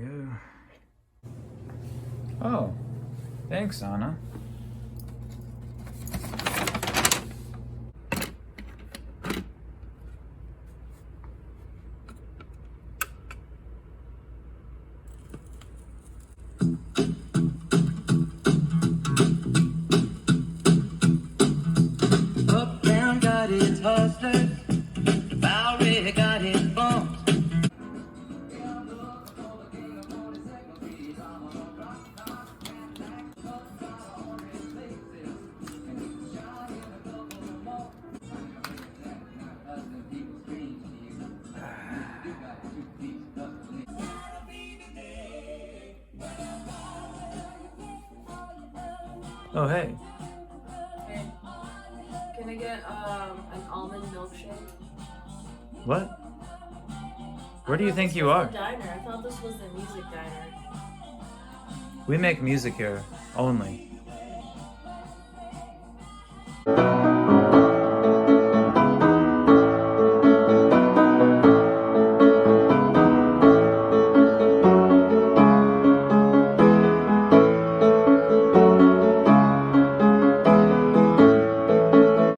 go. Oh, thanks, Anna. Uptown got its hustlers, Bowery got its bumps. Oh, hey. Hey, can I get an almond milkshake? What? Where do you I thought think this you was are? the diner. I thought this was the music diner. We make music here, only.